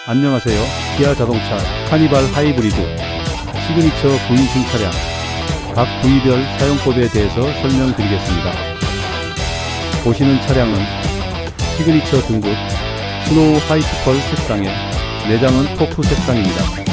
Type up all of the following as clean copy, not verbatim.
안녕하세요. 기아 자동차 카니발 하이브리드 시그니처 구인승 차량 각 부위별 사용법에 대해서 설명드리겠습니다. 보시는 차량은 시그니처 등급 스노우 화이트 펄 색상에 내장은 토프 색상입니다.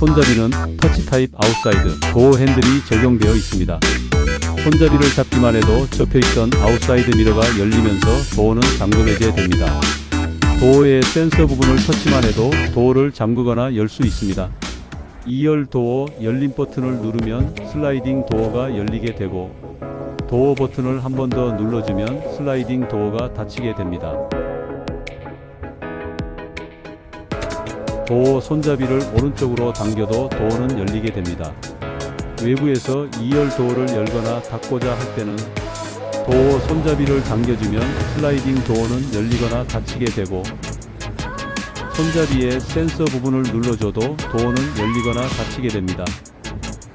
손잡이는 터치 타입 아웃사이드 도어 핸들이 적용되어 있습니다. 손잡이를 잡기만 해도 접혀있던 아웃사이드 미러가 열리면서 도어는 잠금 해제됩니다. 도어의 센서 부분을 터치만 해도 도어를 잠그거나 열 수 있습니다. 2열 도어 열림 버튼을 누르면 슬라이딩 도어가 열리게 되고, 도어 버튼을 한 번 더 눌러주면 슬라이딩 도어가 닫히게 됩니다. 도어 손잡이를 오른쪽으로 당겨도 도어는 열리게 됩니다. 외부에서 2열 도어를 열거나 닫고자 할 때는 도어 손잡이를 당겨주면 슬라이딩 도어는 열리거나 닫히게 되고, 손잡이의 센서 부분을 눌러줘도 도어는 열리거나 닫히게 됩니다.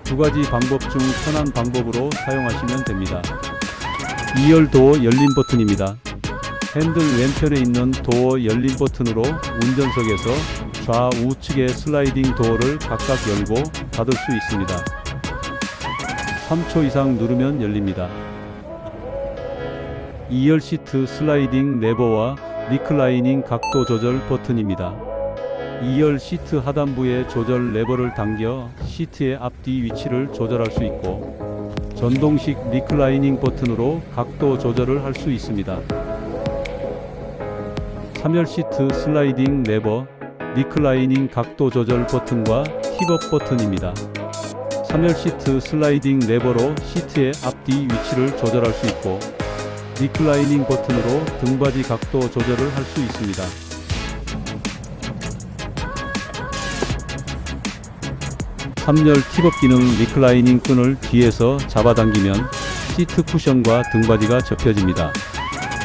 두 가지 방법 중 편한 방법으로 사용하시면 됩니다. 2열 도어 열림 버튼입니다. 핸들 왼편에 있는 도어 열림 버튼으로 운전석에서 좌우측의 슬라이딩 도어를 각각 열고 닫을 수 있습니다. 3초 이상 누르면 열립니다. 2열 시트 슬라이딩 레버와 리클라이닝 각도 조절 버튼입니다. 2열 시트 하단부의 조절 레버를 당겨 시트의 앞뒤 위치를 조절할 수 있고, 전동식 리클라이닝 버튼으로 각도 조절을 할 수 있습니다. 3열 시트 슬라이딩 레버, 리클라이닝 각도 조절 버튼과 힙업 버튼입니다. 3열 시트 슬라이딩 레버로 시트의 앞뒤 위치를 조절할 수 있고, 리클라이닝 버튼으로 등받이 각도 조절을 할 수 있습니다. 3열 힙업 기능 리클라이닝 끈을 뒤에서 잡아당기면 시트 쿠션과 등받이가 접혀집니다.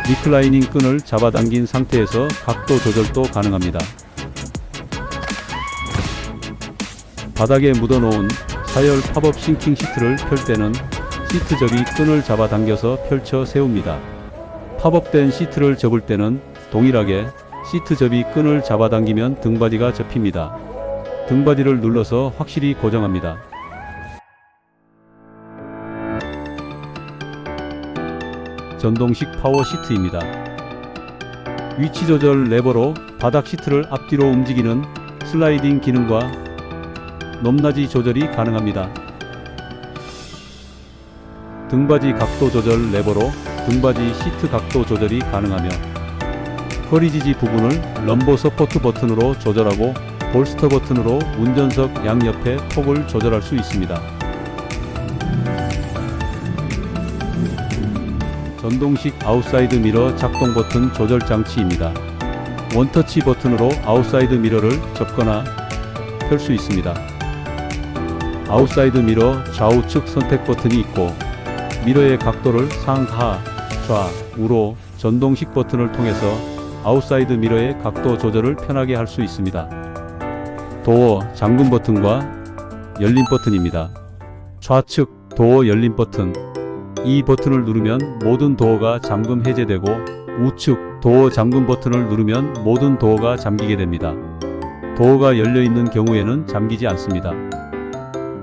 리클라이닝 끈을 잡아당긴 상태에서 각도 조절도 가능합니다. 바닥에 묻어놓은 4열 팝업 싱킹 시트를 펼 때는 시트 접이 끈을 잡아당겨서 펼쳐 세웁니다. 팝업된 시트를 접을 때는 동일하게 시트 접이 끈을 잡아당기면 등받이가 접힙니다. 등받이를 눌러서 확실히 고정합니다. 전동식 파워 시트입니다. 위치 조절 레버로 바닥 시트를 앞뒤로 움직이는 슬라이딩 기능과 높낮이 조절이 가능합니다. 등받이 각도 조절 레버로 등받이 시트 각도 조절이 가능하며, 허리 지지 부분을 럼버 서포트 버튼으로 조절하고 볼스터 버튼으로 운전석 양옆에 폭을 조절할 수 있습니다. 전동식 아웃사이드 미러 작동 버튼 조절 장치입니다. 원터치 버튼으로 아웃사이드 미러를 접거나 펼 수 있습니다. 아웃사이드 미러 좌우측 선택 버튼이 있고, 미러의 각도를 상하, 좌, 우로 전동식 버튼을 통해서 아웃사이드 미러의 각도 조절을 편하게 할 수 있습니다. 도어 잠금 버튼과 열림 버튼입니다. 좌측 도어 열림 버튼, 이 버튼을 누르면 모든 도어가 잠금 해제되고, 우측 도어 잠금 버튼을 누르면 모든 도어가 잠기게 됩니다. 도어가 열려있는 경우에는 잠기지 않습니다.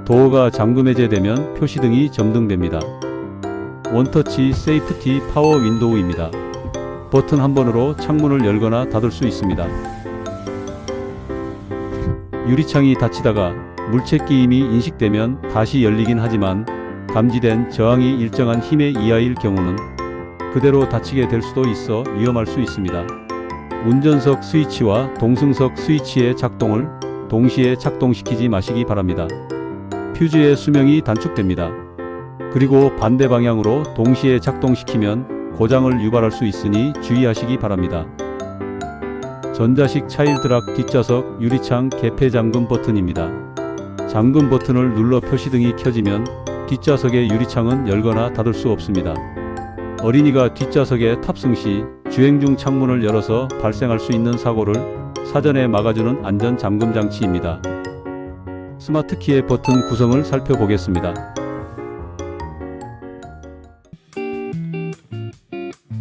도어가 잠금 해제되면 표시등이 점등됩니다. 원터치 세이프티 파워 윈도우입니다. 버튼 한 번으로 창문을 열거나 닫을 수 있습니다. 유리창이 닫히다가 물체끼임이 인식되면 다시 열리긴 하지만, 감지된 저항이 일정한 힘에 이하일 경우는 그대로 닫히게 될 수도 있어 위험할 수 있습니다. 운전석 스위치와 동승석 스위치의 작동을 동시에 작동시키지 마시기 바랍니다. 퓨즈의 수명이 단축됩니다. 그리고 반대 방향으로 동시에 작동시키면 고장을 유발할 수 있으니 주의하시기 바랍니다. 전자식 차일드락 뒷좌석 유리창 개폐 잠금 버튼입니다. 잠금 버튼을 눌러 표시등이 켜지면 뒷좌석의 유리창은 열거나 닫을 수 없습니다. 어린이가 뒷좌석에 탑승 시 주행 중 창문을 열어서 발생할 수 있는 사고를 사전에 막아주는 안전 잠금 장치입니다. 스마트키의 버튼 구성을 살펴보겠습니다.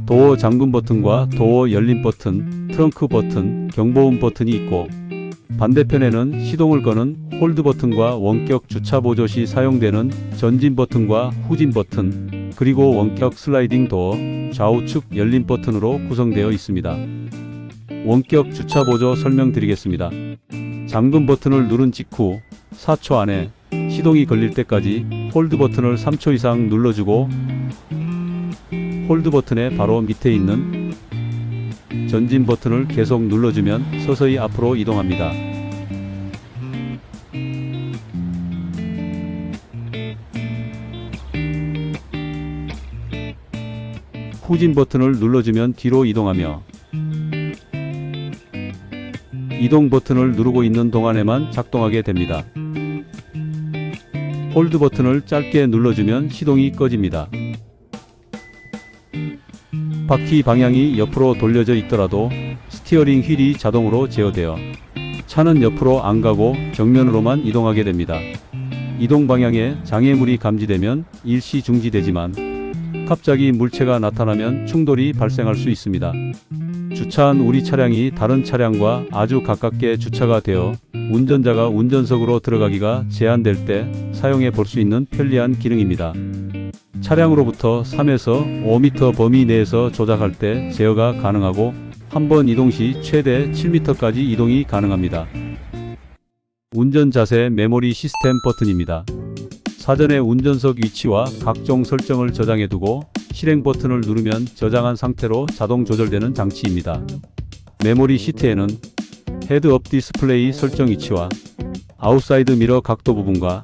도어 잠금 버튼과 도어 열림 버튼, 트렁크 버튼, 경보음 버튼이 있고 반대편에는 시동을 거는 홀드 버튼과 원격 주차 보조 시 사용되는 전진 버튼과 후진 버튼, 그리고 원격 슬라이딩 도어, 좌우측 열림 버튼으로 구성되어 있습니다. 원격 주차 보조 설명드리겠습니다. 잠금 버튼을 누른 직후 4초 안에 시동이 걸릴 때까지 홀드 버튼을 3초 이상 눌러주고 홀드 버튼의 바로 밑에 있는 전진 버튼을 계속 눌러주면 서서히 앞으로 이동합니다. 후진 버튼을 눌러주면 뒤로 이동하며 이동 버튼을 누르고 있는 동안에만 작동하게 됩니다. 홀드 버튼을 짧게 눌러주면 시동이 꺼집니다. 바퀴 방향이 옆으로 돌려져 있더라도 스티어링 휠이 자동으로 제어되어 차는 옆으로 안 가고 정면으로만 이동하게 됩니다. 이동 방향에 장애물이 감지되면 일시 중지되지만 갑자기 물체가 나타나면 충돌이 발생할 수 있습니다. 주차한 우리 차량이 다른 차량과 아주 가깝게 주차가 되어 운전자가 운전석으로 들어가기가 제한될 때 사용해 볼 수 있는 편리한 기능입니다. 차량으로부터 3에서 5m 범위 내에서 조작할 때 제어가 가능하고 한 번 이동 시 최대 7m까지 이동이 가능합니다. 운전 자세 메모리 시스템 버튼입니다. 사전에 운전석 위치와 각종 설정을 저장해 두고 실행 버튼을 누르면 저장한 상태로 자동 조절되는 장치입니다. 메모리 시트에는 헤드업 디스플레이 설정 위치와 아웃사이드 미러 각도 부분과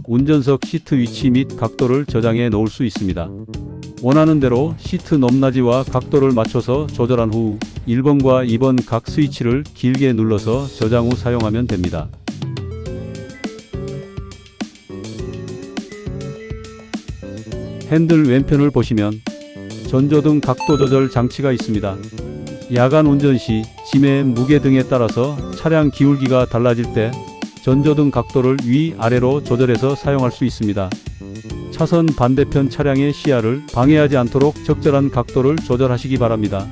운전석 시트 위치 및 각도를 저장해 놓을 수 있습니다. 원하는 대로 시트 높낮이와 각도를 맞춰서 조절한 후 1번과 2번 각 스위치를 길게 눌러서 저장 후 사용하면 됩니다. 핸들 왼편을 보시면 전조등 각도 조절 장치가 있습니다. 야간 운전 시 짐의 무게 등에 따라서 차량 기울기가 달라질 때 전조등 각도를 위아래로 조절해서 사용할 수 있습니다. 차선 반대편 차량의 시야를 방해하지 않도록 적절한 각도를 조절하시기 바랍니다.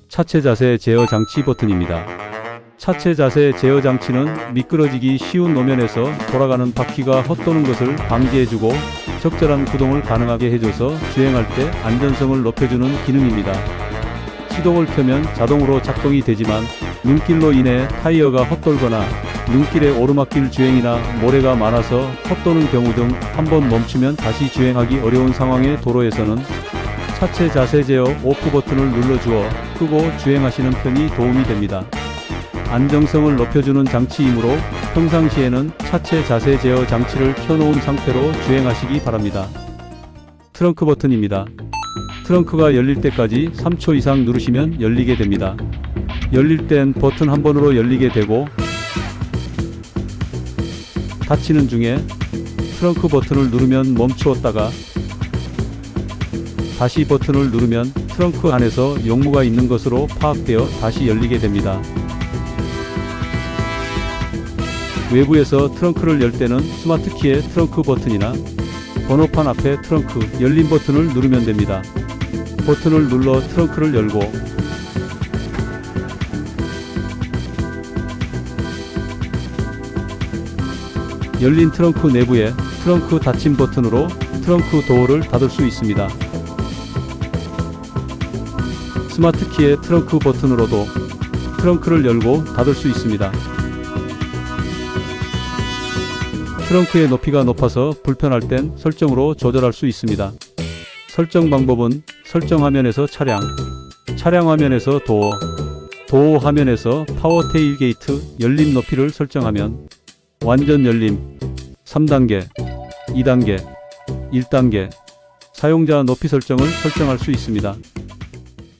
차체 자세 제어 장치 버튼입니다. 차체 자세 제어 장치는 미끄러지기 쉬운 노면에서 돌아가는 바퀴가 헛도는 것을 방지해주고 적절한 구동을 가능하게 해줘서 주행할 때 안전성을 높여주는 기능입니다. 시동을 켜면 자동으로 작동이 되지만 눈길로 인해 타이어가 헛돌거나 눈길에 오르막길 주행이나 모래가 많아서 헛도는 경우 등 한번 멈추면 다시 주행하기 어려운 상황의 도로에서는 차체 자세 제어 오프 버튼을 눌러주어 끄고 주행하시는 편이 도움이 됩니다. 안정성을 높여주는 장치이므로 평상시에는 차체 자세 제어 장치를 켜놓은 상태로 주행하시기 바랍니다. 트렁크 버튼입니다. 트렁크가 열릴 때까지 3초 이상 누르시면 열리게 됩니다. 열릴 땐 버튼 한 번으로 열리게 되고 닫히는 중에 트렁크 버튼을 누르면 멈추었다가 다시 버튼을 누르면 트렁크 안에서 용무가 있는 것으로 파악되어 다시 열리게 됩니다. 외부에서 트렁크를 열 때는 스마트키의 트렁크 버튼이나 번호판 앞에 트렁크 열림 버튼을 누르면 됩니다. 버튼을 눌러 트렁크를 열고 열린 트렁크 내부에 트렁크 닫힘 버튼으로 트렁크 도어를 닫을 수 있습니다. 스마트키의 트렁크 버튼으로도 트렁크를 열고 닫을 수 있습니다. 트렁크의 높이가 높아서 불편할 땐 설정으로 조절할 수 있습니다. 설정 방법은 설정 화면에서 차량, 차량 화면에서 도어, 도어 화면에서 파워 테일 게이트 열림 높이를 설정하면 완전 열림 3단계, 2단계, 1단계 사용자 높이 설정을 설정할 수 있습니다.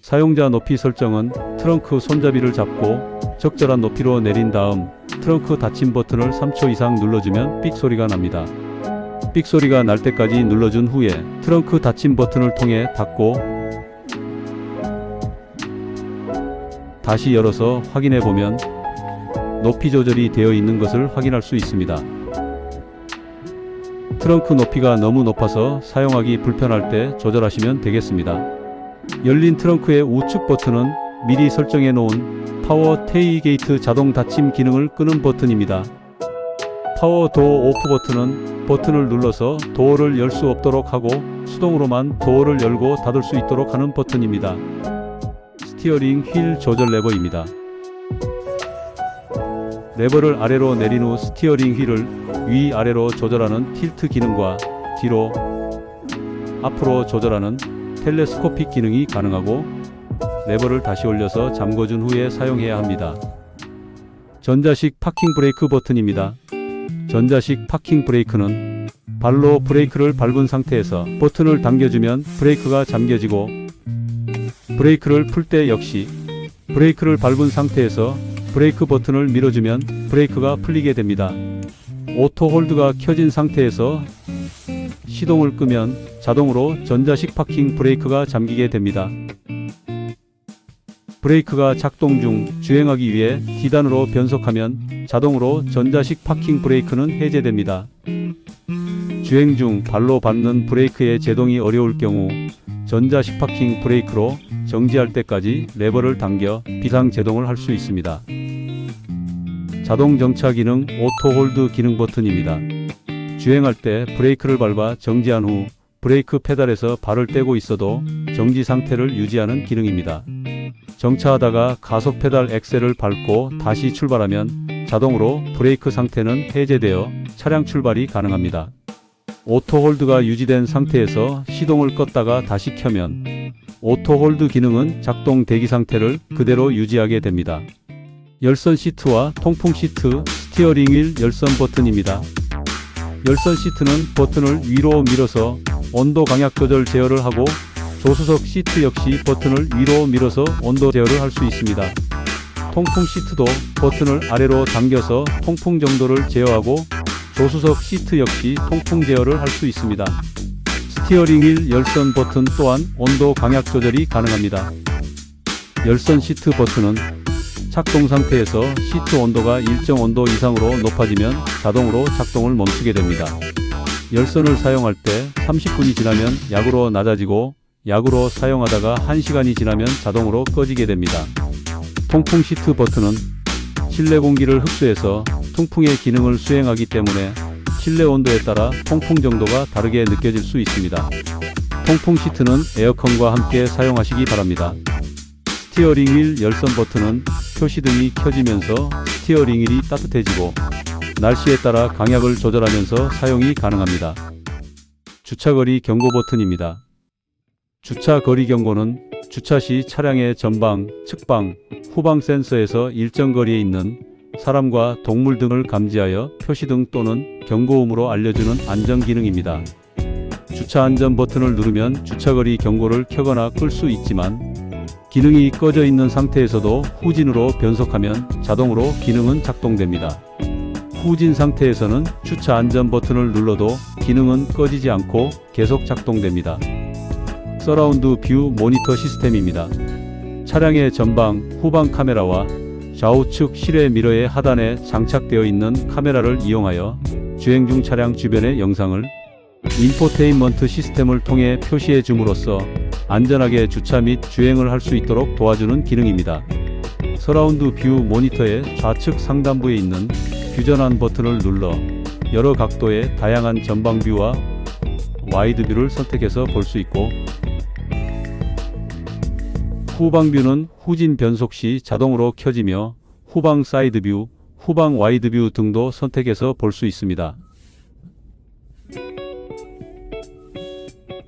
사용자 높이 설정은 트렁크 손잡이를 잡고 적절한 높이로 내린 다음 트렁크 닫힘 버튼을 3초 이상 눌러주면 삑 소리가 납니다. 삑 소리가 날 때까지 눌러준 후에 트렁크 닫힘 버튼을 통해 닫고 다시 열어서 확인해 보면 높이 조절이 되어 있는 것을 확인할 수 있습니다. 트렁크 높이가 너무 높아서 사용하기 불편할 때 조절하시면 되겠습니다. 열린 트렁크의 우측 버튼은 미리 설정해 놓은 파워 테일게이트 자동 닫힘 기능을 끄는 버튼입니다. 파워 도어 오프 버튼은 버튼을 눌러서 도어를 열 수 없도록 하고 수동으로만 도어를 열고 닫을 수 있도록 하는 버튼입니다. 스티어링 휠 조절 레버입니다. 레버를 아래로 내린 후 스티어링 휠을 위아래로 조절하는 틸트 기능과 뒤로 앞으로 조절하는 텔레스코픽 기능이 가능하고 레버를 다시 올려서 잠궈준 후에 사용해야 합니다. 전자식 파킹 브레이크 버튼입니다. 전자식 파킹 브레이크는 발로 브레이크를 밟은 상태에서 버튼을 당겨주면 브레이크가 잠겨지고 브레이크를 풀 때 역시 브레이크를 밟은 상태에서 브레이크 버튼을 밀어주면 브레이크가 풀리게 됩니다. 오토 홀드가 켜진 상태에서 시동을 끄면 자동으로 전자식 파킹 브레이크가 잠기게 됩니다. 브레이크가 작동 중 주행하기 위해 D단으로 변속하면 자동으로 전자식 파킹 브레이크는 해제됩니다. 주행 중 발로 밟는 브레이크의 제동이 어려울 경우 전자식 파킹 브레이크로 정지할 때까지 레버를 당겨 비상 제동을 할 수 있습니다. 자동 정차 기능 오토 홀드 기능 버튼입니다. 주행할 때 브레이크를 밟아 정지한 후 브레이크 페달에서 발을 떼고 있어도 정지 상태를 유지하는 기능입니다. 정차하다가 가속 페달 엑셀을 밟고 다시 출발하면 자동으로 브레이크 상태는 해제되어 차량 출발이 가능합니다. 오토 홀드가 유지된 상태에서 시동을 껐다가 다시 켜면 오토 홀드 기능은 작동 대기 상태를 그대로 유지하게 됩니다. 열선 시트와 통풍 시트, 스티어링 휠 열선 버튼입니다. 열선 시트는 버튼을 위로 밀어서 온도 강약 조절 제어를 하고 조수석 시트 역시 버튼을 위로 밀어서 온도 제어를 할 수 있습니다. 통풍 시트도 버튼을 아래로 당겨서 통풍 정도를 제어하고 조수석 시트 역시 통풍 제어를 할 수 있습니다. 스티어링 휠 열선 버튼 또한 온도 강약 조절이 가능합니다. 열선 시트 버튼은 작동 상태에서 시트 온도가 일정 온도 이상으로 높아지면 자동으로 작동을 멈추게 됩니다. 열선을 사용할 때 30분이 지나면 약으로 낮아지고 약으로 사용하다가 1시간이 지나면 자동으로 꺼지게 됩니다. 통풍 시트 버튼은 실내 공기를 흡수해서 통풍의 기능을 수행하기 때문에 실내 온도에 따라 통풍 정도가 다르게 느껴질 수 있습니다. 통풍 시트는 에어컨과 함께 사용하시기 바랍니다. 스티어링 휠 열선 버튼은 표시등이 켜지면서 스티어링 휠이 따뜻해지고 날씨에 따라 강약을 조절하면서 사용이 가능합니다. 주차거리 경고 버튼입니다. 주차거리 경고는 주차 시 차량의 전방, 측방, 후방 센서에서 일정 거리에 있는 사람과 동물 등을 감지하여 표시등 또는 경고음으로 알려주는 안전 기능입니다. 주차 안전 버튼을 누르면 주차거리 경고를 켜거나 끌 수 있지만 기능이 꺼져 있는 상태에서도 후진으로 변속하면 자동으로 기능은 작동됩니다. 후진 상태에서는 주차 안전 버튼을 눌러도 기능은 꺼지지 않고 계속 작동됩니다. 서라운드 뷰 모니터 시스템입니다. 차량의 전방, 후방 카메라와 좌우측 실외 미러의 하단에 장착되어 있는 카메라를 이용하여 주행 중 차량 주변의 영상을 인포테인먼트 시스템을 통해 표시해 줌으로써 안전하게 주차 및 주행을 할 수 있도록 도와주는 기능입니다. 서라운드 뷰 모니터의 좌측 상단부에 있는 뷰전환 버튼을 눌러 여러 각도의 다양한 전방 뷰와 와이드 뷰를 선택해서 볼 수 있고 후방 뷰는 후진 변속 시 자동으로 켜지며 후방 사이드 뷰, 후방 와이드 뷰 등도 선택해서 볼 수 있습니다.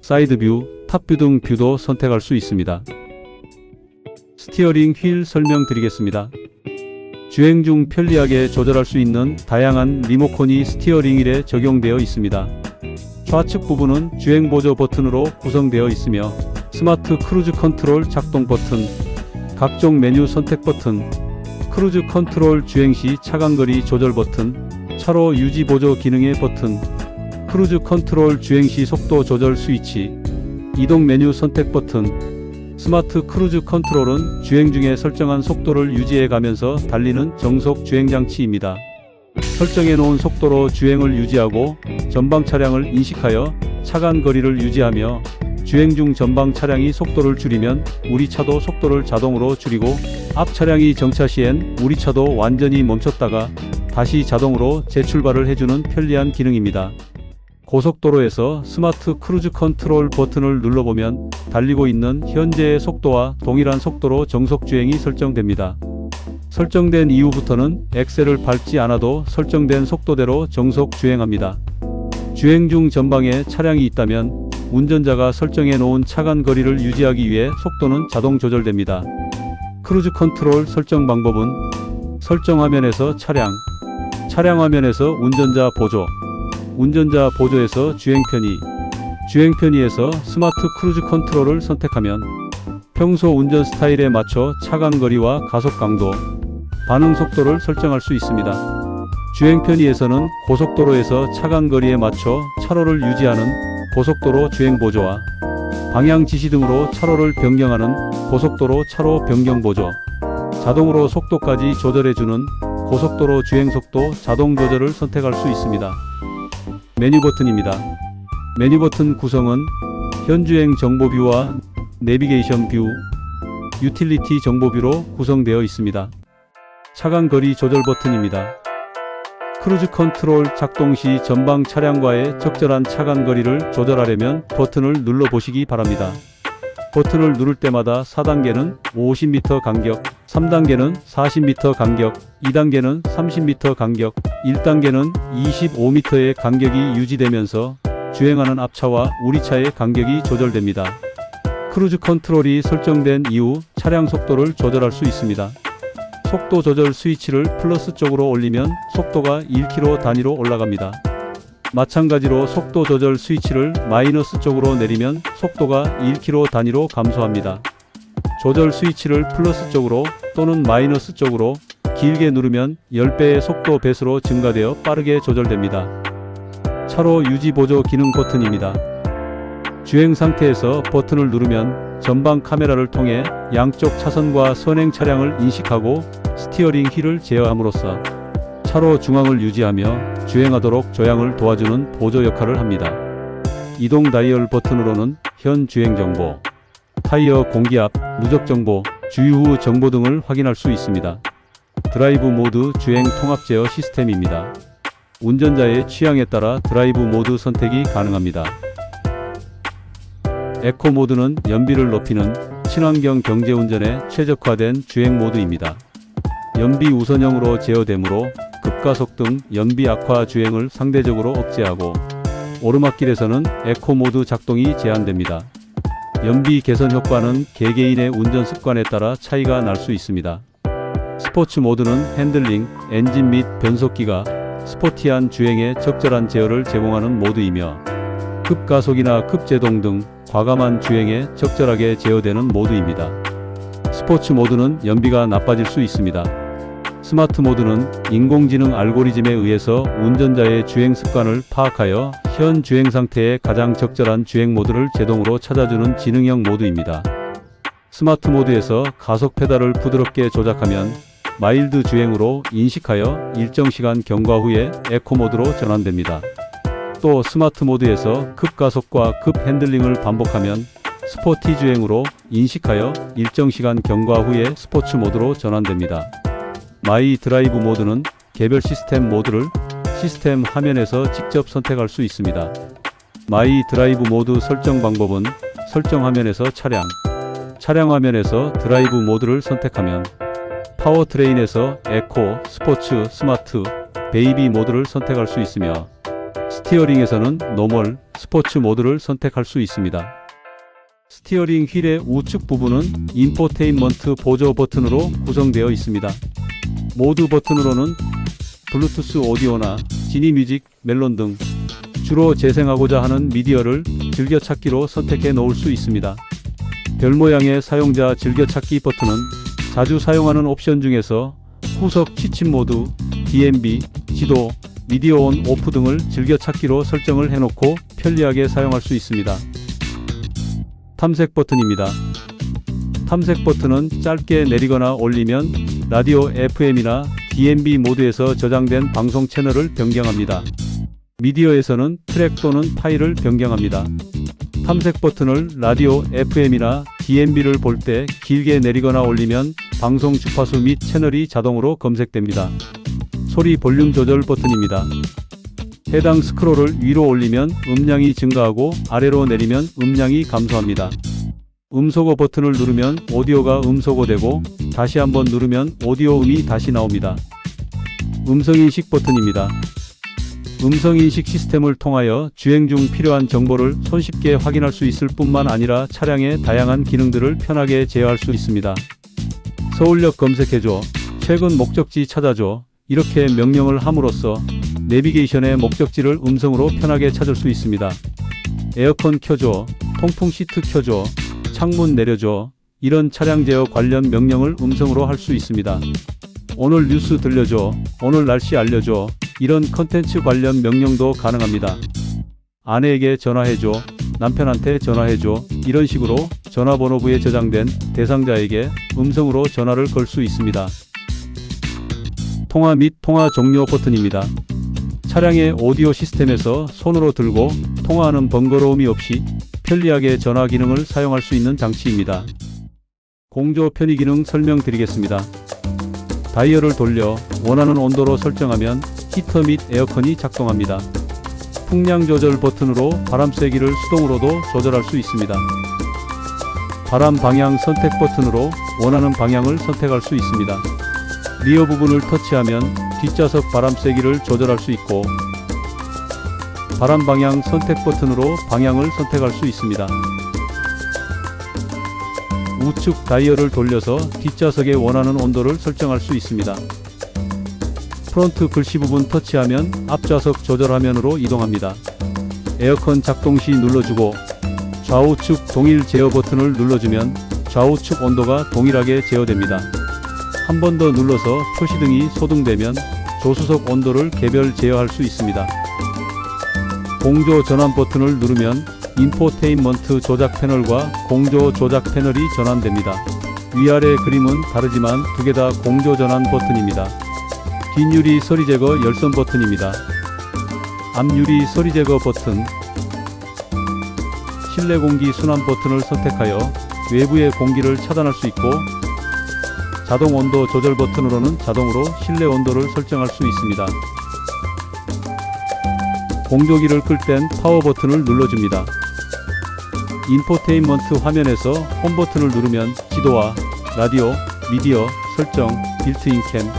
사이드 뷰, 탑뷰 등 뷰도 선택할 수 있습니다. 스티어링 휠 설명드리겠습니다. 주행 중 편리하게 조절할 수 있는 다양한 리모컨이 스티어링 휠에 적용되어 있습니다. 좌측 부분은 주행 보조 버튼으로 구성되어 있으며 스마트 크루즈 컨트롤 작동 버튼, 각종 메뉴 선택 버튼, 크루즈 컨트롤 주행 시 차간거리 조절 버튼, 차로 유지 보조 기능의 버튼, 크루즈 컨트롤 주행 시 속도 조절 스위치, 이동 메뉴 선택 버튼. 스마트 크루즈 컨트롤은 주행 중에 설정한 속도를 유지해 가면서 달리는 정속 주행 장치입니다. 설정해 놓은 속도로 주행을 유지하고 전방 차량을 인식하여 차간 거리를 유지하며 주행 중 전방 차량이 속도를 줄이면 우리 차도 속도를 자동으로 줄이고 앞 차량이 정차 시엔 우리 차도 완전히 멈췄다가 다시 자동으로 재출발을 해주는 편리한 기능입니다. 고속도로에서 스마트 크루즈 컨트롤 버튼을 눌러보면 달리고 있는 현재의 속도와 동일한 속도로 정속 주행이 설정됩니다. 설정된 이후부터는 엑셀을 밟지 않아도 설정된 속도대로 정속 주행합니다. 주행 중 전방에 차량이 있다면 운전자가 설정해 놓은 차간 거리를 유지하기 위해 속도는 자동 조절됩니다. 크루즈 컨트롤 설정 방법은 설정 화면에서 차량 화면에서 운전자 보조, 운전자 보조에서 주행 편의, 주행 편의에서 스마트 크루즈 컨트롤을 선택하면 평소 운전 스타일에 맞춰 차간 거리와 가속 강도, 반응 속도를 설정할 수 있습니다. 주행 편의에서는 고속도로에서 차간 거리에 맞춰 차로를 유지하는 고속도로 주행 보조와 방향 지시 등으로 차로를 변경하는 고속도로 차로 변경 보조, 자동으로 속도까지 조절해주는 고속도로 주행 속도 자동 조절을 선택할 수 있습니다. 메뉴 버튼입니다. 메뉴 버튼 구성은 현주행 정보뷰와 내비게이션 뷰, 유틸리티 정보뷰로 구성되어 있습니다. 차간 거리 조절 버튼입니다. 크루즈 컨트롤 작동 시 전방 차량과의 적절한 차간 거리를 조절하려면 버튼을 눌러 보시기 바랍니다. 버튼을 누를 때마다 4단계는 50m 간격, 3단계는 40m 간격, 2단계는 30m 간격, 1단계는 25m의 간격이 유지되면서 주행하는 앞차와 우리 차의 간격이 조절됩니다. 크루즈 컨트롤이 설정된 이후 차량 속도를 조절할 수 있습니다. 속도 조절 스위치를 플러스 쪽으로 올리면 속도가 1km 단위로 올라갑니다. 마찬가지로 속도 조절 스위치를 마이너스 쪽으로 내리면 속도가 1km 단위로 감소합니다. 조절 스위치를 플러스 쪽으로 또는 마이너스 쪽으로 길게 누르면 10배의 속도 배수로 증가되어 빠르게 조절됩니다. 차로 유지 보조 기능 버튼입니다. 주행 상태에서 버튼을 누르면 전방 카메라를 통해 양쪽 차선과 선행 차량을 인식하고 스티어링 휠을 제어함으로써 차로 중앙을 유지하며 주행하도록 조향을 도와주는 보조 역할을 합니다. 이동 다이얼 버튼으로는 현 주행 정보, 타이어 공기압, 누적 정보, 주유 후 정보 등을 확인할 수 있습니다. 드라이브 모드 주행 통합 제어 시스템입니다. 운전자의 취향에 따라 드라이브 모드 선택이 가능합니다. 에코 모드는 연비를 높이는 친환경 경제운전에 최적화된 주행 모드입니다. 연비 우선형으로 제어되므로 급가속 등 연비 악화 주행을 상대적으로 억제하고 오르막길에서는 에코 모드 작동이 제한됩니다. 연비 개선 효과는 개개인의 운전 습관에 따라 차이가 날 수 있습니다. 스포츠 모드는 핸들링, 엔진 및 변속기가 스포티한 주행에 적절한 제어를 제공하는 모드이며 급가속이나 급제동 등 과감한 주행에 적절하게 제어되는 모드입니다. 스포츠 모드는 연비가 나빠질 수 있습니다. 스마트 모드는 인공지능 알고리즘에 의해서 운전자의 주행 습관을 파악하여 현 주행 상태에 가장 적절한 주행 모드를 제동으로 찾아주는 지능형 모드입니다. 스마트 모드에서 가속 페달을 부드럽게 조작하면 마일드 주행으로 인식하여 일정 시간 경과 후에 에코 모드로 전환됩니다. 또 스마트 모드에서 급가속과 급핸들링을 반복하면 스포티 주행으로 인식하여 일정 시간 경과 후에 스포츠 모드로 전환됩니다. 마이 드라이브 모드는 개별 시스템 모드를 시스템 화면에서 직접 선택할 수 있습니다. 마이 드라이브 모드 설정 방법은 설정 화면에서 차량 화면에서 드라이브 모드를 선택하면 파워트레인에서 에코, 스포츠, 스마트, 베이비 모드를 선택할 수 있으며 스티어링에서는 노멀, 스포츠 모드를 선택할 수 있습니다. 스티어링 휠의 우측 부분은 인포테인먼트 보조 버튼으로 구성되어 있습니다. 모드 버튼으로는 블루투스 오디오나 지니 뮤직, 멜론 등 주로 재생하고자 하는 미디어를 즐겨찾기로 선택해 놓을 수 있습니다. 별 모양의 사용자 즐겨찾기 버튼은 자주 사용하는 옵션 중에서 후석 취침 모드, DMB, 지도, 미디어 온, 오프 등을 즐겨찾기로 설정을 해놓고 편리하게 사용할 수 있습니다. 탐색 버튼입니다. 탐색 버튼은 짧게 내리거나 올리면 라디오 FM이나 DMB 모드에서 저장된 방송 채널을 변경합니다. 미디어에서는 트랙 또는 파일을 변경합니다. 탐색 버튼을 라디오 FM이나 DMB를 볼 때 길게 내리거나 올리면 방송 주파수 및 채널이 자동으로 검색됩니다. 소리 볼륨 조절 버튼입니다. 해당 스크롤을 위로 올리면 음량이 증가하고 아래로 내리면 음량이 감소합니다. 음소거 버튼을 누르면 오디오가 음소거되고 다시 한번 누르면 오디오 음이 다시 나옵니다. 음성인식 버튼입니다. 음성인식 시스템을 통하여 주행 중 필요한 정보를 손쉽게 확인할 수 있을 뿐만 아니라 차량의 다양한 기능들을 편하게 제어할 수 있습니다. 서울역 검색해줘, 최근 목적지 찾아줘, 이렇게 명령을 함으로써 내비게이션의 목적지를 음성으로 편하게 찾을 수 있습니다. 에어컨 켜줘, 통풍 시트 켜줘, 창문 내려줘, 이런 차량 제어 관련 명령을 음성으로 할 수 있습니다. 오늘 뉴스 들려줘, 오늘 날씨 알려줘, 이런 컨텐츠 관련 명령도 가능합니다. 아내에게 전화해줘, 남편한테 전화해줘, 이런 식으로 전화번호부에 저장된 대상자에게 음성으로 전화를 걸 수 있습니다. 통화 및 통화 종료 버튼입니다. 차량의 오디오 시스템에서 손으로 들고 통화하는 번거로움이 없이 편리하게 전화 기능을 사용할 수 있는 장치입니다. 공조 편의 기능 설명드리겠습니다. 다이얼을 돌려 원하는 온도로 설정하면 히터 및 에어컨이 작동합니다. 풍량 조절 버튼으로 바람 세기를 수동으로도 조절할 수 있습니다. 바람 방향 선택 버튼으로 원하는 방향을 선택할 수 있습니다. 리어 부분을 터치하면 뒷좌석 바람 세기를 조절할 수 있고 바람 방향 선택 버튼으로 방향을 선택할 수 있습니다. 우측 다이얼을 돌려서 뒷좌석에 원하는 온도를 설정할 수 있습니다. 프론트 글씨 부분 터치하면 앞좌석 조절 화면으로 이동합니다. 에어컨 작동 시 눌러주고 좌우측 동일 제어 버튼을 눌러주면 좌우측 온도가 동일하게 제어됩니다. 한 번 더 눌러서 표시등이 소등되면 조수석 온도를 개별 제어할 수 있습니다. 공조 전환 버튼을 누르면 인포테인먼트 조작 패널과 공조 조작 패널이 전환됩니다. 위아래 그림은 다르지만 두 개 다 공조 전환 버튼입니다. 뒷유리 서리 제거 열선 버튼입니다. 앞유리 서리 제거 버튼, 실내 공기 순환 버튼을 선택하여 외부의 공기를 차단할 수 있고 자동 온도 조절 버튼으로는 자동으로 실내 온도를 설정할 수 있습니다. 공조기를 끌 땐 파워 버튼을 눌러줍니다. 인포테인먼트 화면에서 홈 버튼을 누르면 지도와 라디오, 미디어, 설정, 빌트인 캠,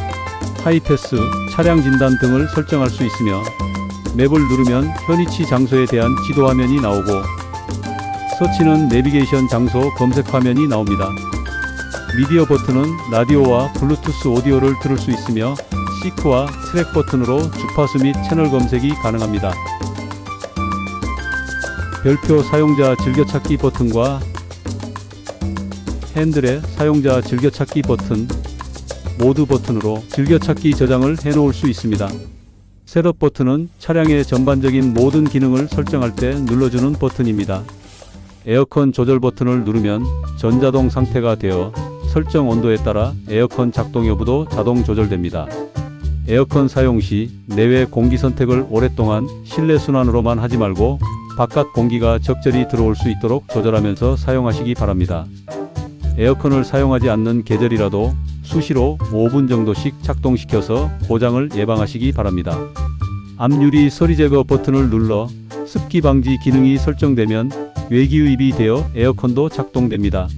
하이패스, 차량 진단 등을 설정할 수 있으며 맵을 누르면 현위치 장소에 대한 지도 화면이 나오고 서치는 내비게이션 장소 검색 화면이 나옵니다. 미디어 버튼은 라디오와 블루투스 오디오를 들을 수 있으며 시크와 트랙 버튼으로 주파수 및 채널 검색이 가능합니다. 별표 사용자 즐겨찾기 버튼과 핸들의 사용자 즐겨찾기 버튼, 모드 버튼으로 즐겨찾기 저장을 해놓을 수 있습니다. 셋업 버튼은 차량의 전반적인 모든 기능을 설정할 때 눌러주는 버튼입니다. 에어컨 조절 버튼을 누르면 전자동 상태가 되어 설정 온도에 따라 에어컨 작동 여부도 자동 조절됩니다. 에어컨 사용 시 내외 공기 선택을 오랫동안 실내 순환으로만 하지 말고 바깥 공기가 적절히 들어올 수 있도록 조절하면서 사용하시기 바랍니다. 에어컨을 사용하지 않는 계절이라도 수시로 5분 정도씩 작동시켜서 고장을 예방하시기 바랍니다. 앞유리 서리 제거 버튼을 눌러 습기 방지 기능이 설정되면 외기유입이 되어 에어컨도 작동됩니다.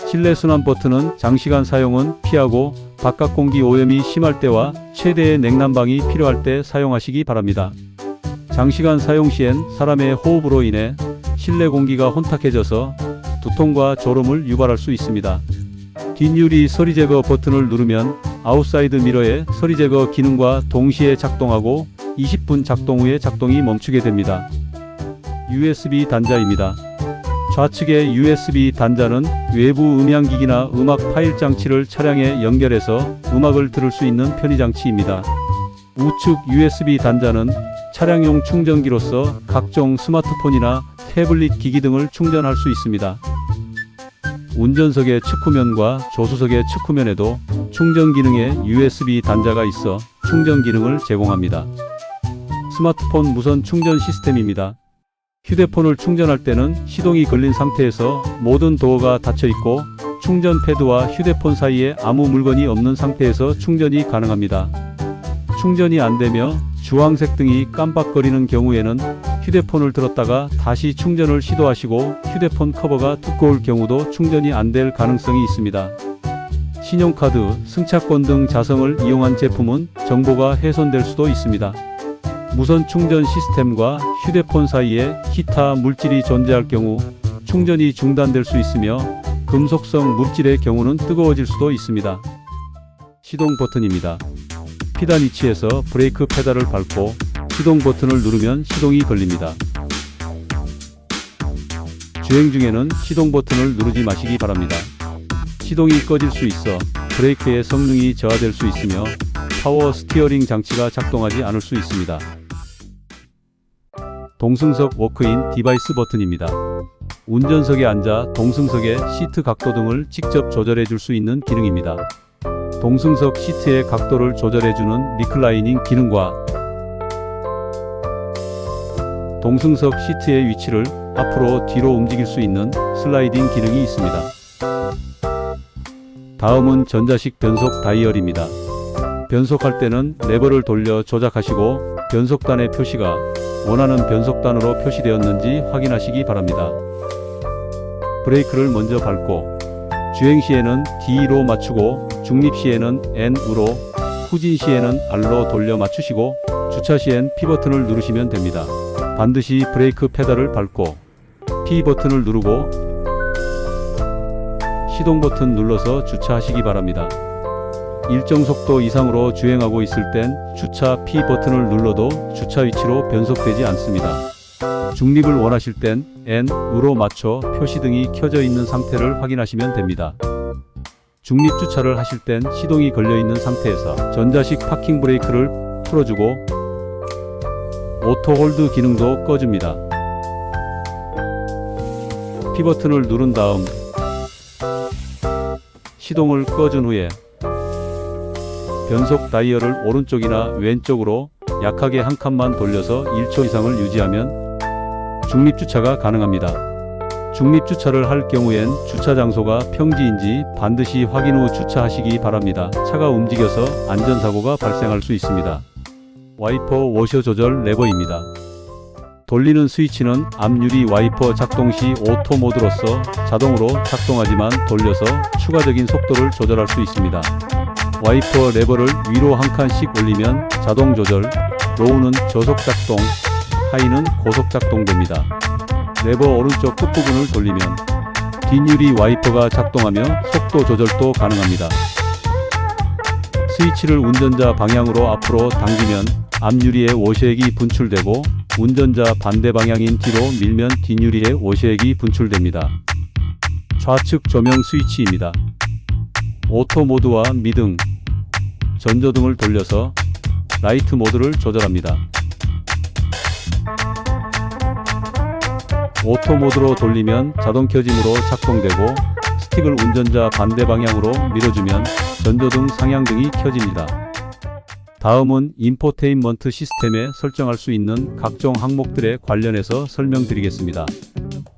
실내 순환 버튼은 장시간 사용은 피하고 바깥 공기 오염이 심할 때와 최대의 냉난방이 필요할 때 사용하시기 바랍니다. 장시간 사용 시엔 사람의 호흡으로 인해 실내 공기가 혼탁해져서 두통과 졸음을 유발할 수 있습니다. 뒷유리 서리 제거 버튼을 누르면 아웃사이드 미러의 서리 제거 기능과 동시에 작동하고 20분 작동 후에 작동이 멈추게 됩니다. USB 단자입니다. 좌측의 USB 단자는 외부 음향기기나 음악 파일 장치를 차량에 연결해서 음악을 들을 수 있는 편의장치입니다. 우측 USB 단자는 차량용 충전기로서 각종 스마트폰이나 태블릿 기기 등을 충전할 수 있습니다. 운전석의 측후면과 조수석의 측후면에도 충전 기능의 USB 단자가 있어 충전 기능을 제공합니다. 스마트폰 무선 충전 시스템입니다. 휴대폰을 충전할 때는 시동이 걸린 상태에서 모든 도어가 닫혀 있고 충전 패드와 휴대폰 사이에 아무 물건이 없는 상태에서 충전이 가능합니다. 충전이 안되며 주황색 등이 깜빡거리는 경우에는 휴대폰을 들었다가 다시 충전을 시도하시고 휴대폰 커버가 두꺼울 경우도 충전이 안될 가능성이 있습니다. 신용카드, 승차권 등 자성을 이용한 제품은 정보가 훼손될 수도 있습니다. 무선 충전 시스템과 휴대폰 사이에 기타 물질이 존재할 경우 충전이 중단될 수 있으며 금속성 물질의 경우는 뜨거워질 수도 있습니다. 시동 버튼입니다. 피단 위치에서 브레이크 페달을 밟고 시동 버튼을 누르면 시동이 걸립니다. 주행 중에는 시동 버튼을 누르지 마시기 바랍니다. 시동이 꺼질 수 있어 브레이크의 성능이 저하될 수 있으며 파워 스티어링 장치가 작동하지 않을 수 있습니다. 동승석 워크인 디바이스 버튼입니다. 운전석에 앉아 동승석의 시트 각도 등을 직접 조절해 줄 수 있는 기능입니다. 동승석 시트의 각도를 조절해주는 리클라이닝 기능과 동승석 시트의 위치를 앞으로 뒤로 움직일 수 있는 슬라이딩 기능이 있습니다. 다음은 전자식 변속 다이얼입니다. 변속할 때는 레버를 돌려 조작하시고 변속단의 표시가 원하는 변속단으로 표시되었는지 확인하시기 바랍니다. 브레이크를 먼저 밟고 주행 시에는 D로 맞추고 중립 시에는 N으로 후진 시에는 R로 돌려 맞추시고 주차 시엔 P 버튼을 누르시면 됩니다. 반드시 브레이크 페달을 밟고 P 버튼을 누르고 시동 버튼 눌러서 주차하시기 바랍니다. 일정 속도 이상으로 주행하고 있을 땐 주차 P 버튼을 눌러도 주차 위치로 변속되지 않습니다. 중립을 원하실 땐 N으로 맞춰 표시등이 켜져 있는 상태를 확인하시면 됩니다. 중립 주차를 하실 땐 시동이 걸려 있는 상태에서 전자식 파킹 브레이크를 풀어주고 오토 홀드 기능도 꺼줍니다. P 버튼을 누른 다음 시동을 꺼준 후에 변속 다이얼을 오른쪽이나 왼쪽으로 약하게 한 칸만 돌려서 1초 이상을 유지하면 중립주차가 가능합니다. 중립주차를 할 경우엔 주차 장소가 평지인지 반드시 확인 후 주차하시기 바랍니다. 차가 움직여서 안전사고가 발생할 수 있습니다. 와이퍼 워셔 조절 레버입니다. 돌리는 스위치는 앞유리 와이퍼 작동 시 오토 모드로서 자동으로 작동하지만 돌려서 추가적인 속도를 조절할 수 있습니다. 와이퍼 레버를 위로 한 칸씩 올리면 자동 조절, 로우는 저속 작동, 하이는 고속 작동됩니다. 레버 오른쪽 끝부분을 돌리면 뒷유리 와이퍼가 작동하며 속도 조절도 가능합니다. 스위치를 운전자 방향으로 앞으로 당기면 앞유리에 워셔액이 분출되고 운전자 반대 방향인 뒤로 밀면 뒷유리에 워셔액이 분출됩니다. 좌측 조명 스위치입니다. 오토 모드와 미등, 전조등을 돌려서 라이트 모드를 조절합니다. 오토 모드로 돌리면 자동 켜짐으로 작동되고 스틱을 운전자 반대 방향으로 밀어주면 전조등 상향등이 켜집니다. 다음은 인포테인먼트 시스템에 설정할 수 있는 각종 항목들에 관련해서 설명드리겠습니다.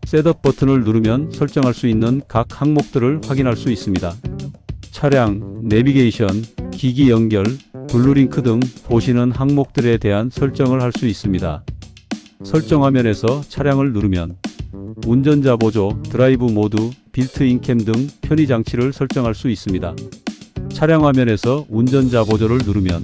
셋업 버튼을 누르면 설정할 수 있는 각 항목들을 확인할 수 있습니다. 차량, 내비게이션, 기기 연결, 블루링크 등 보시는 항목들에 대한 설정을 할 수 있습니다. 설정 화면에서 차량을 누르면 운전자 보조, 드라이브 모드, 빌트인 캠 등 편의 장치를 설정할 수 있습니다. 차량 화면에서 운전자 보조를 누르면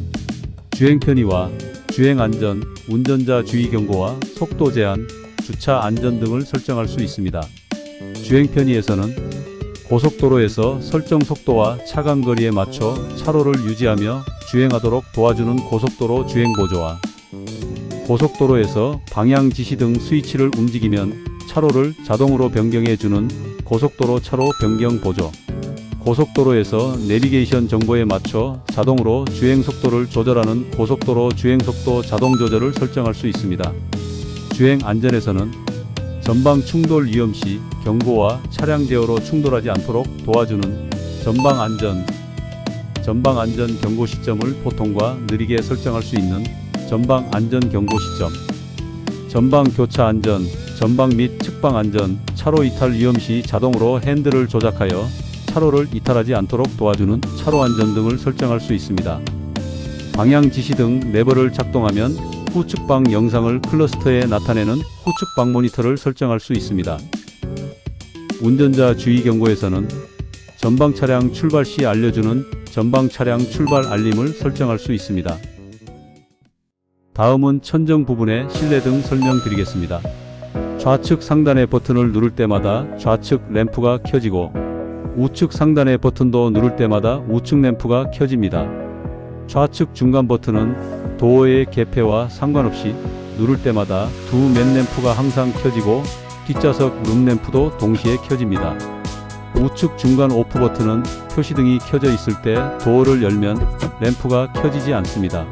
주행 편의와 주행 안전, 운전자 주의 경고와 속도 제한, 주차 안전 등을 설정할 수 있습니다. 주행 편의에서는 고속도로에서 설정 속도와 차간 거리에 맞춰 차로를 유지하며 주행하도록 도와주는 고속도로 주행 보조와 고속도로에서 방향 지시 등 스위치를 움직이면 차로를 자동으로 변경해주는 고속도로 차로 변경 보조. 고속도로에서 내비게이션 정보에 맞춰 자동으로 주행속도를 조절하는 고속도로 주행속도 자동조절을 설정할 수 있습니다. 주행 안전에서는 전방 충돌 위험 시 경고와 차량 제어로 충돌하지 않도록 도와주는 전방 안전 경고 시점을 보통과 느리게 설정할 수 있는 전방 안전 경고 시점, 전방 교차 안전, 전방 및 측방 안전, 차로 이탈 위험 시 자동으로 핸들을 조작하여 차로를 이탈하지 않도록 도와주는 차로 안전 등을 설정할 수 있습니다. 방향 지시 등 레버를 작동하면 후측방 영상을 클러스터에 나타내는 후측방 모니터를 설정할 수 있습니다. 운전자 주의 경고에서는 전방 차량 출발 시 알려주는 전방 차량 출발 알림을 설정할 수 있습니다. 다음은 천정 부분의 실내등 설명드리겠습니다. 좌측 상단의 버튼을 누를 때마다 좌측 램프가 켜지고 우측 상단의 버튼도 누를 때마다 우측 램프가 켜집니다. 좌측 중간 버튼은 도어의 개폐와 상관없이 누를 때마다 두 맨 램프가 항상 켜지고 뒷좌석 룸 램프도 동시에 켜집니다. 우측 중간 오프 버튼은 표시등이 켜져 있을 때 도어를 열면 램프가 켜지지 않습니다.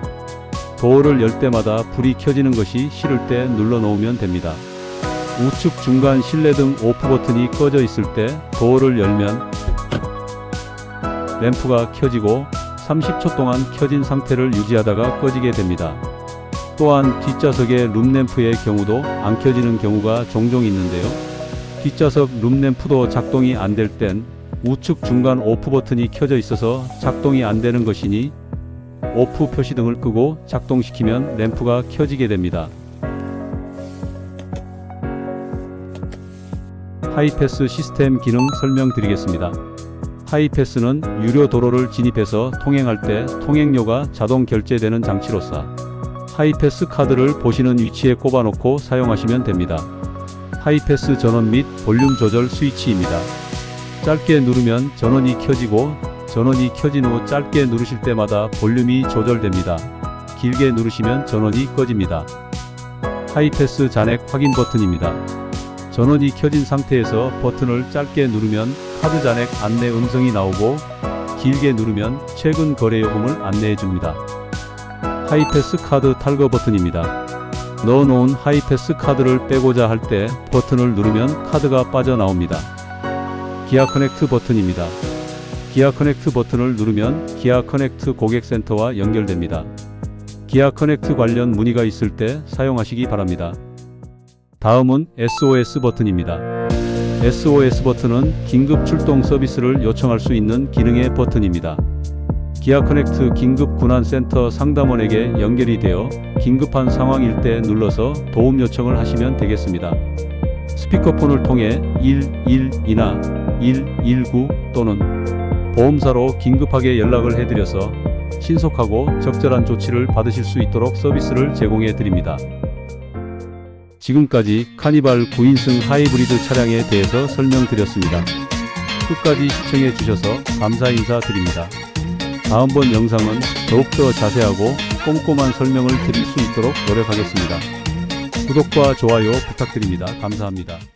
도어를 열 때마다 불이 켜지는 것이 싫을 때 눌러 놓으면 됩니다. 우측 중간 실내등 오프 버튼이 꺼져 있을 때 도어를 열면 램프가 켜지고 30초 동안 켜진 상태를 유지하다가 꺼지게 됩니다. 또한 뒷좌석의 룸램프의 경우도 안 켜지는 경우가 종종 있는데요. 뒷좌석 룸램프도 작동이 안 될 땐 우측 중간 오프 버튼이 켜져 있어서 작동이 안 되는 것이니 오프 표시등을 끄고 작동시키면 램프가 켜지게 됩니다. 하이패스 시스템 기능 설명드리겠습니다. 하이패스는 유료 도로를 진입해서 통행할 때 통행료가 자동 결제되는 장치로서 하이패스 카드를 보시는 위치에 꼽아놓고 사용하시면 됩니다. 하이패스 전원 및 볼륨 조절 스위치입니다. 짧게 누르면 전원이 켜지고 전원이 켜진 후 짧게 누르실 때마다 볼륨이 조절됩니다. 길게 누르시면 전원이 꺼집니다. 하이패스 잔액 확인 버튼입니다. 전원이 켜진 상태에서 버튼을 짧게 누르면 카드 잔액 안내 음성이 나오고 길게 누르면 최근 거래 요금을 안내해 줍니다. 하이패스 카드 탈거 버튼입니다. 넣어놓은 하이패스 카드를 빼고자 할 때 버튼을 누르면 카드가 빠져나옵니다. 기아 커넥트 버튼입니다. 기아 커넥트 버튼을 누르면 기아 커넥트 고객센터와 연결됩니다. 기아 커넥트 관련 문의가 있을 때 사용하시기 바랍니다. 다음은 SOS 버튼입니다. SOS 버튼은 긴급 출동 서비스를 요청할 수 있는 기능의 버튼입니다. 기아 커넥트 긴급 군안센터 상담원에게 연결이 되어 긴급한 상황일 때 눌러서 도움 요청을 하시면 되겠습니다. 스피커폰을 통해 112나 119 또는 보험사로 긴급하게 연락을 해드려서 신속하고 적절한 조치를 받으실 수 있도록 서비스를 제공해 드립니다. 지금까지 카니발 9인승 하이브리드 차량에 대해서 설명드렸습니다. 끝까지 시청해 주셔서 감사 인사드립니다. 다음번 영상은 더욱더 자세하고 꼼꼼한 설명을 드릴 수 있도록 노력하겠습니다. 구독과 좋아요 부탁드립니다. 감사합니다.